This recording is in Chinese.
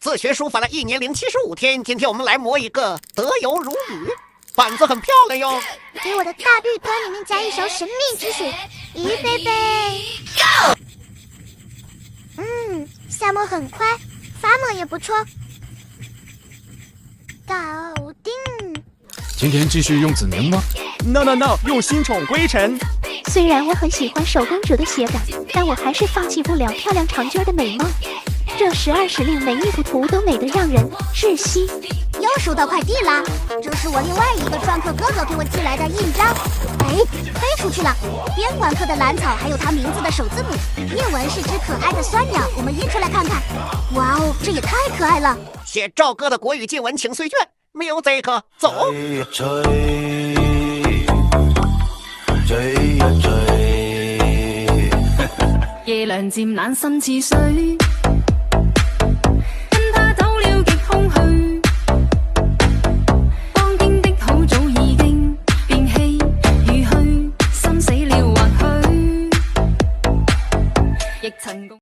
自学书法了1年零75天，今天我们来磨一个得游如雨，板子很漂亮哟。给我的大绿缸里面加一勺神秘之水，预备备 ，Go！ 下墨很快，发墨也不错，搞定。今天继续用紫凝吗 ？No， 用新宠归尘。虽然我很喜欢手工者的写感，但我还是放弃不了漂亮长卷的美梦。这12时令每一幅图都美得让人窒息。又收到快递啦！这是我另外一个篆刻哥哥给我寄来的印章。哎，飞出去了！边管课的蓝草，还有它名字的首字母。叶文是只可爱的酸鸟，我们印出来看看。哇哦，这也太可爱了！写赵哥的国语禁文请随卷，没有这个走。夜涼漸冷心似水，跟他走了極空虛，當天的好早已經變氣如虛，心死了或許亦曾共